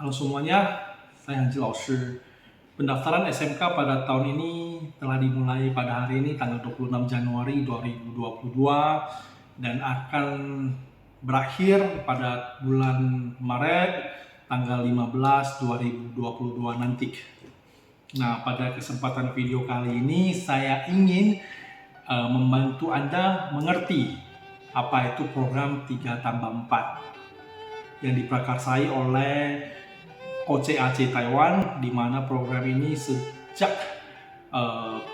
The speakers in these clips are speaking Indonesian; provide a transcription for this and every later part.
Halo semuanya, saya Hanji Laoshi. Pendaftaran SMK pada tahun ini telah dimulai pada hari ini tanggal 26 Januari 2022 dan akan berakhir pada bulan Maret tanggal 15 2022 nanti. Nah, pada kesempatan video kali ini saya ingin membantu Anda mengerti apa itu program 3+4 yang diprakarsai oleh OCAC Taiwan, di mana program ini sejak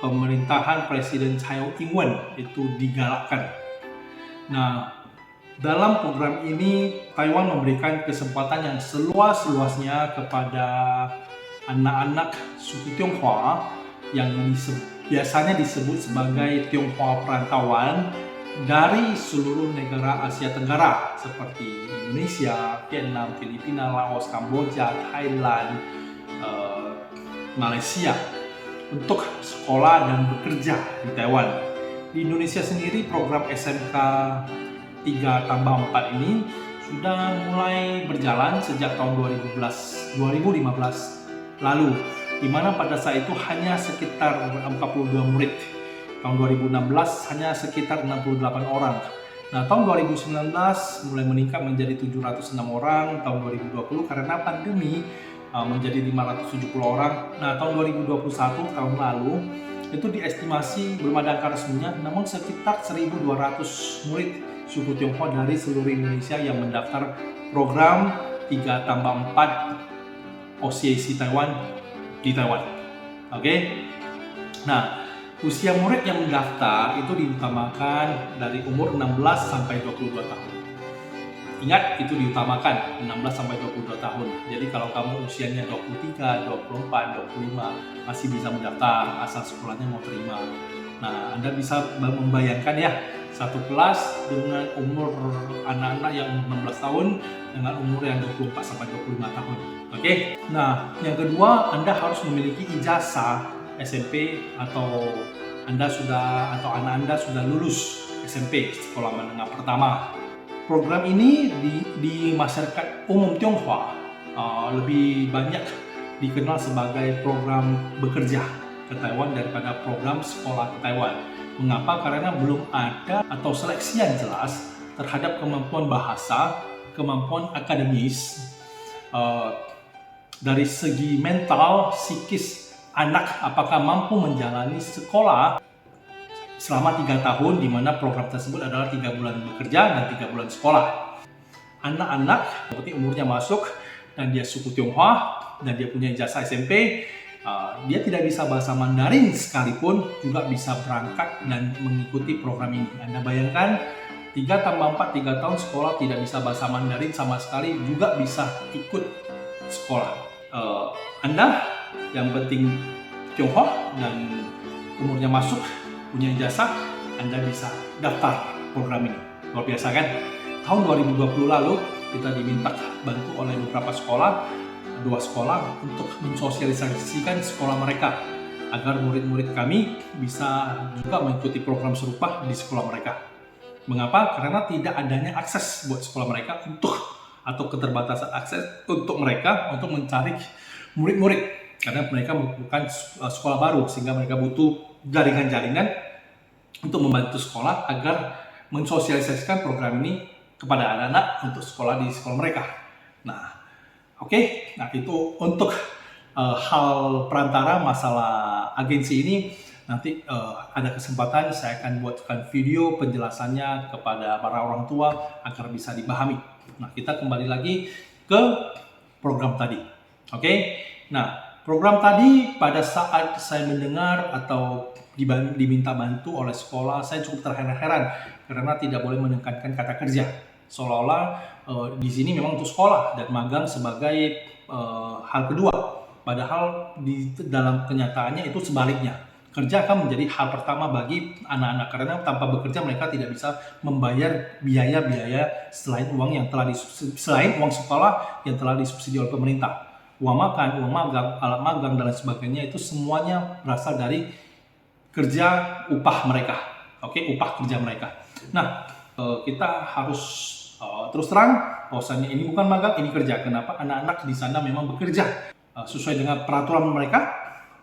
pemerintahan Presiden Tsai Ing-wen itu digalakkan. Nah, dalam program ini Taiwan memberikan kesempatan yang seluas-luasnya kepada anak-anak suku Tionghoa yang biasanya disebut sebagai Tionghoa perantauan dari seluruh negara Asia Tenggara seperti Indonesia, Vietnam, Filipina, Laos, Kamboja, Thailand, Malaysia untuk sekolah dan bekerja di Taiwan. Di Indonesia sendiri program SMK 3+4 ini sudah mulai berjalan sejak tahun 2015 lalu, di mana pada saat itu hanya sekitar 42 murid. Tahun 2016 hanya sekitar 68 orang. Nah, tahun 2019 mulai meningkat menjadi 706 orang, tahun 2020 karena pandemi menjadi 570 orang. Nah, tahun 2021 tahun lalu itu diestimasi belum ada angka resminya, namun sekitar 1.200 murid suku Tionghoa dari seluruh Indonesia yang mendaftar program 3+4 OCAC Taiwan di Taiwan. Oke. Nah, usia murid yang mendaftar itu diutamakan dari umur 16 sampai 22 tahun. Ingat, itu diutamakan 16 sampai 22 tahun. Jadi kalau kamu usianya 23, 24, 25 masih bisa mendaftar asal sekolahnya mau terima. Nah, Anda bisa membayangkan ya, satu kelas dengan umur anak-anak yang 16 tahun dengan umur yang 24 sampai 25 tahun. Oke. Nah, yang kedua, Anda harus memiliki ijazah SMP atau anak Anda sudah lulus SMP, sekolah menengah pertama. Program ini di masyarakat umum Tionghoa lebih banyak dikenal sebagai program bekerja ke Taiwan daripada program sekolah ke Taiwan. Mengapa? Karena belum ada atau seleksi yang jelas terhadap kemampuan bahasa, kemampuan akademis, dari segi mental, psikis anak apakah mampu menjalani sekolah selama 3 tahun, di mana program tersebut adalah 3 bulan bekerja dan 3 bulan sekolah. Anak-anak seperti umurnya masuk dan dia suku Tionghoa dan dia punya ijazah SMP, dia tidak bisa bahasa Mandarin sekalipun juga bisa berangkat dan mengikuti program ini. Anda bayangkan 3+4, 3 tahun sekolah tidak bisa bahasa Mandarin sama sekali juga bisa ikut sekolah. Anda yang penting Tionghoa dan umurnya masuk, punya ijazah, Anda bisa daftar program ini. Luar biasa kan? Tahun 2020 lalu kita diminta bantu oleh beberapa sekolah, 2 sekolah untuk mensosialisasikan sekolah mereka agar murid-murid kami bisa juga mengikuti program serupa di sekolah mereka. Mengapa? Karena tidak adanya akses buat sekolah mereka atau keterbatasan akses untuk mereka untuk mencari murid-murid. Karena mereka bukan sekolah baru, sehingga mereka butuh jaringan-jaringan untuk membantu sekolah agar mensosialisasikan program ini kepada anak-anak untuk sekolah di sekolah mereka. Nah, oke. Nah, itu untuk hal perantara masalah agensi ini. Nanti ada kesempatan saya akan buatkan video penjelasannya kepada para orang tua agar bisa dipahami. Nah, kita kembali lagi ke program tadi. Oke. Nah, program tadi pada saat saya mendengar atau diminta bantu oleh sekolah, saya cukup terheran-heran karena tidak boleh menekankan kata kerja. Seolah-olah di sini memang untuk sekolah dan magang sebagai hal kedua. Padahal di dalam kenyataannya itu sebaliknya. Kerja akan menjadi hal pertama bagi anak-anak karena tanpa bekerja mereka tidak bisa membayar biaya-biaya selain uang sekolah yang telah disubsidi oleh pemerintah. Uang makan, uang magang, alat magang dan lain sebagainya itu semuanya berasal dari kerja upah mereka. Oke, upah kerja mereka. Nah, kita harus terus terang bahwasannya ini bukan magang, ini kerja. Kenapa? Anak-anak di sana memang bekerja sesuai dengan peraturan mereka,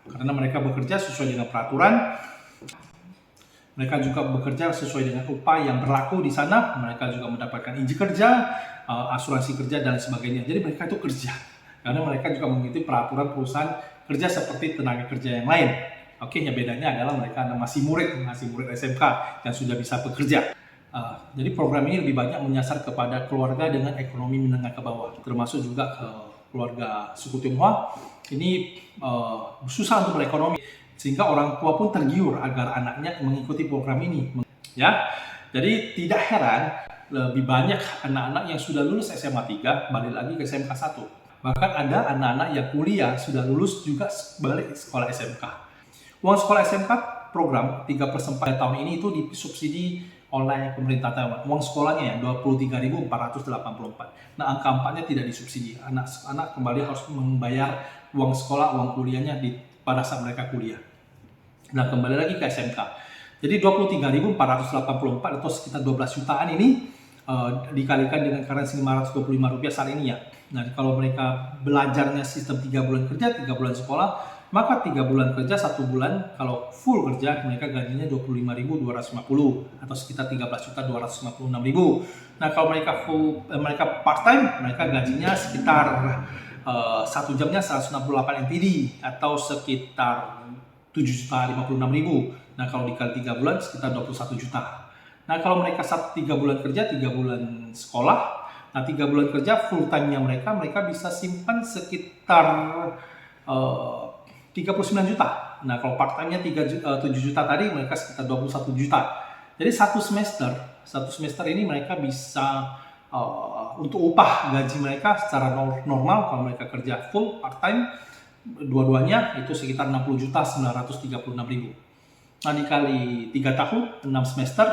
karena mereka bekerja sesuai dengan peraturan. Mereka juga bekerja sesuai dengan upah yang berlaku di sana. Mereka juga mendapatkan izin kerja, asuransi kerja, dan sebagainya. Jadi mereka itu kerja, karena mereka juga mengikuti peraturan perusahaan kerja seperti tenaga kerja yang lain. Oke, yang bedanya adalah mereka masih murid SMK yang sudah bisa bekerja. Jadi program ini lebih banyak menyasar kepada keluarga dengan ekonomi menengah ke bawah, termasuk juga keluarga suku Tionghoa. Ini susah untuk berekonomi, sehingga orang tua pun tergiur agar anaknya mengikuti program ini. Ya, jadi tidak heran lebih banyak anak-anak yang sudah lulus SMA 3 balik lagi ke SMK 1. Bahkan ada anak-anak yang kuliah sudah lulus juga balik sekolah SMK. Uang sekolah SMK program 3/4 tahun ini itu disubsidi oleh pemerintah Taiwan. Uang sekolahnya ya 23.484. Nah, angka 4-nya tidak disubsidi. Anak-anak kembali harus membayar uang sekolah, uang kuliahnya pada saat mereka kuliah. Nah, kembali lagi ke SMK. Jadi 23.484 atau sekitar 12 jutaan ini dikalikan dengan currency Rp525 saat ini ya. Nah, kalau mereka belajarnya sistem 3 bulan kerja, 3 bulan sekolah, maka 3 bulan kerja, 1 bulan kalau full kerja mereka gajinya 25.250 atau sekitar 13.256.000. Nah, kalau mereka part time, mereka gajinya sekitar 1 jamnya 168 NTD atau sekitar 7.056.000. Nah, kalau dikali 3 bulan sekitar 21 juta. Nah, kalau mereka 3 bulan kerja, 3 bulan sekolah, nah 3 bulan kerja full time-nya mereka bisa simpan sekitar 39 juta. Nah, kalau part time-nya 7 juta tadi, mereka sekitar 21 juta. Jadi satu semester ini mereka bisa untuk upah gaji mereka secara normal kalau mereka kerja full part time dua-duanya itu sekitar 60.936.000. Nah, dikali 3 tahun 6 semester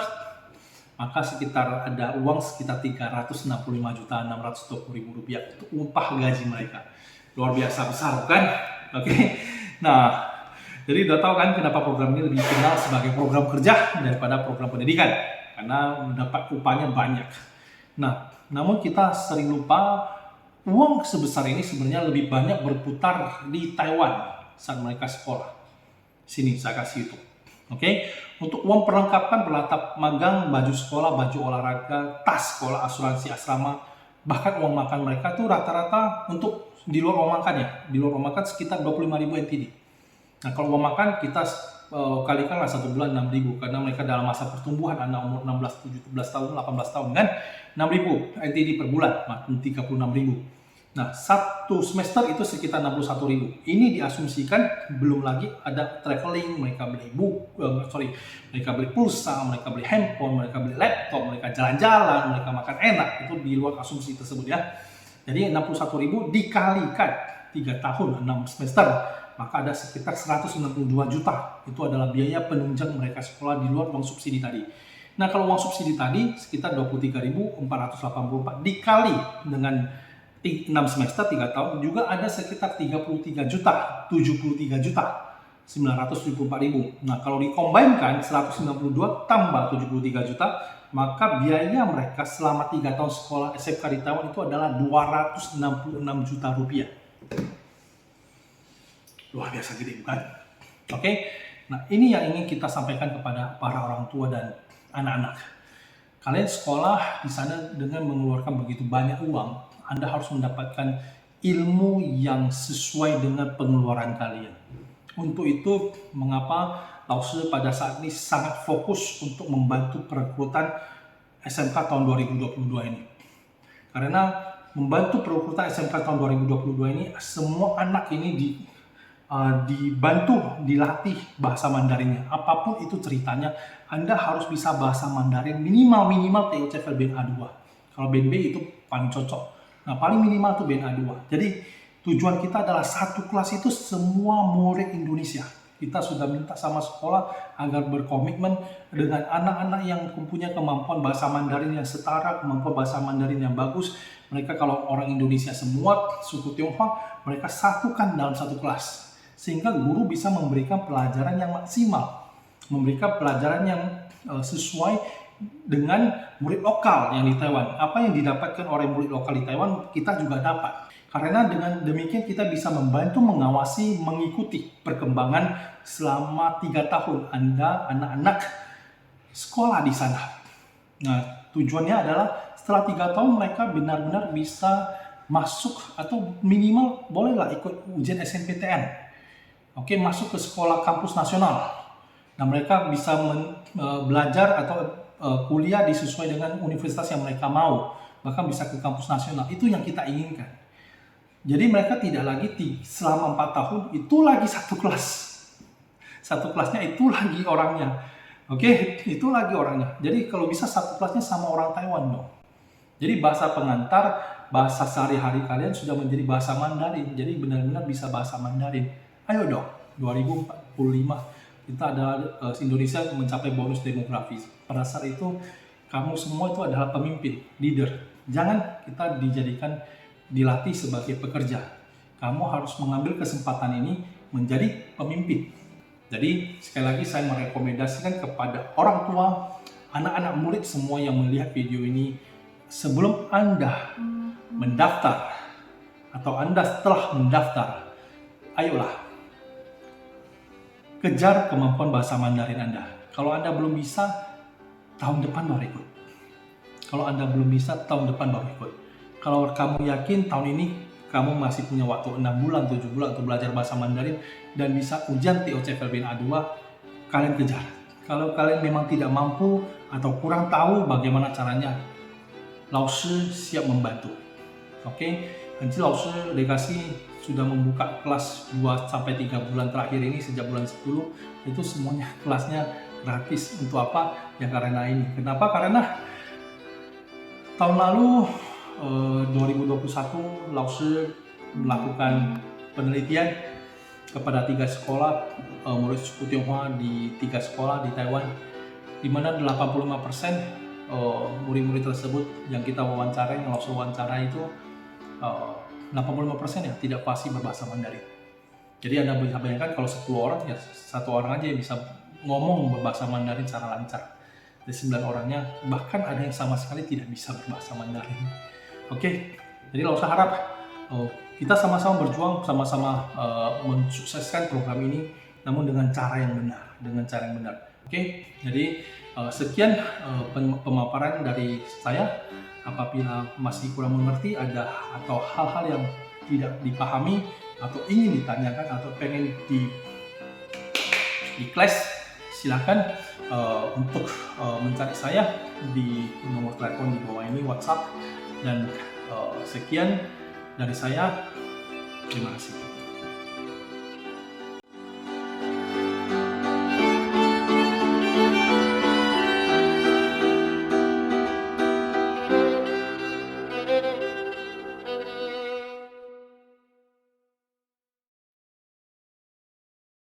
maka sekitar ada uang sekitar 365.620.000 rupiah untuk upah gaji mereka. Luar biasa besar kan? Oke. Nah, jadi udah tahu kan kenapa program ini lebih dikenal sebagai program kerja daripada program pendidikan, karena mendapat upahnya banyak. Nah, namun kita sering lupa uang sebesar ini sebenarnya lebih banyak berputar di Taiwan saat mereka sekolah. Sini saya kasih itu. Oke, untuk uang perlengkapan berlatap magang, baju sekolah, baju olahraga, tas sekolah, asuransi asrama, bahkan uang makan mereka tuh rata-rata untuk di luar uang makan ya, di luar uang makan sekitar 25.000 NTD. Nah, kalau uang makan kita kalikanlah 1 bulan 6.000 karena mereka dalam masa pertumbuhan, anak umur 16, 17 tahun, 18 tahun kan, 6.000 NTD per bulan, makin 36.000. Nah, 1 semester itu sekitar 61.000. Ini diasumsikan belum lagi ada traveling, mereka beli mereka beli pulsa, mereka beli handphone, mereka beli laptop, mereka jalan-jalan, mereka makan enak. Itu di luar asumsi tersebut ya. Jadi 61.000 dikalikan 3 tahun 6 semester, maka ada sekitar 192 juta. Itu adalah biaya penunjang mereka sekolah di luar uang subsidi tadi. Nah, kalau uang subsidi tadi sekitar 23.484 dikali dengan 6 semester 3 tahun juga ada sekitar 33 juta, 73 juta 974.000. Nah, kalau dikombinkan 192 tambah 73 juta, maka biaya mereka selama 3 tahun sekolah SMK di Taiwan itu adalah 266 juta rupiah. Luar biasa gede bukan? Oke. Nah, ini yang ingin kita sampaikan kepada para orang tua dan anak-anak. Kalian sekolah di sana dengan mengeluarkan begitu banyak uang, Anda harus mendapatkan ilmu yang sesuai dengan pengeluaran kalian. Untuk itu, mengapa Lause pada saat ini sangat fokus untuk membantu perekrutan SMK tahun 2022 ini. Karena membantu perekrutan SMK tahun 2022 ini, semua anak ini dibantu, dilatih bahasa Mandarinnya. Apapun itu ceritanya, Anda harus bisa bahasa Mandarin minimal TOEFL BNA 2. Kalau BNB itu paling cocok. Nah, paling minimal itu BNA 2. Jadi tujuan kita adalah satu kelas itu semua murid Indonesia. Kita sudah minta sama sekolah agar berkomitmen dengan anak-anak yang mempunyai kemampuan bahasa Mandarin yang setara, kemampuan bahasa Mandarin yang bagus. Mereka kalau orang Indonesia semua, suku Tionghoa, mereka satukan dalam satu kelas. Sehingga guru bisa memberikan pelajaran yang maksimal. memberikan pelajaran yang sesuai dengan murid lokal yang di Taiwan. Apa yang didapatkan oleh murid lokal di Taiwan, kita juga dapat. Karena dengan demikian kita bisa membantu mengawasi, mengikuti perkembangan selama 3 tahun Anda, anak-anak sekolah di sana. Nah, tujuannya adalah setelah 3 tahun mereka benar-benar bisa masuk atau minimal bolehlah ikut ujian SNPTN. Oke, masuk ke sekolah kampus nasional. Nah, mereka bisa belajar atau kuliah disesuai dengan universitas yang mereka mau, bahkan bisa ke kampus nasional. Itu yang kita inginkan. Jadi mereka tidak lagi selama 4 tahun itu lagi satu kelas. Satu kelasnya itu lagi orangnya. Oke, itu lagi orangnya. Jadi kalau bisa satu kelasnya sama orang Taiwan dong. Jadi bahasa pengantar, bahasa sehari-hari kalian sudah menjadi bahasa Mandarin. Jadi benar-benar bisa bahasa Mandarin. Ayo dong, 2045 kita adalah Indonesia mencapai bonus demografi. Pada saat itu kamu semua itu adalah pemimpin, leader. Jangan kita dilatih sebagai pekerja. Kamu harus mengambil kesempatan ini menjadi pemimpin. Jadi sekali lagi saya merekomendasikan kepada orang tua, anak-anak murid semua yang melihat video ini, sebelum Anda mendaftar atau Anda setelah mendaftar, ayolah kejar kemampuan bahasa Mandarin Anda. Kalau Anda belum bisa, tahun depan baru ikut. Kalau Anda belum bisa, tahun depan baru ikut. Kalau kamu yakin tahun ini kamu masih punya waktu 6 bulan, 7 bulan untuk belajar bahasa Mandarin dan bisa ujian TOEFL A2, kalian kejar. Kalau kalian memang tidak mampu atau kurang tahu bagaimana caranya, Lao Shi siap membantu. Oke, nanti Lao Shi Legasi sudah membuka kelas 2-3 bulan terakhir ini sejak bulan 10, itu semuanya kelasnya gratis. Untuk apa? Ya karena ini. Kenapa? Karena tahun lalu 2021 Lao Shi melakukan penelitian kepada 3 sekolah murid suku Tionghoa di 3 sekolah di Taiwan, di mana 85% murid-murid tersebut yang kita wawancarai, yang Lao Shi wawancara itu 85% ya tidak fasih berbahasa Mandarin. Jadi Anda bisa bayangkan kalau 10 orang ya 1 orang aja yang bisa ngomong berbahasa Mandarin secara lancar. Dari 9 orangnya bahkan ada yang sama sekali tidak bisa berbahasa Mandarin. Oke, jadi Lao Shi harap kita sama-sama berjuang, sama-sama mensukseskan program ini, namun dengan cara yang benar, Oke, jadi sekian pemaparan dari saya. Apabila masih kurang mengerti atau hal-hal yang tidak dipahami atau ingin ditanyakan atau pengen di kelas, silakan untuk mencari saya di nomor telepon di bawah ini, WhatsApp. Dan sekian dari saya, terima kasih.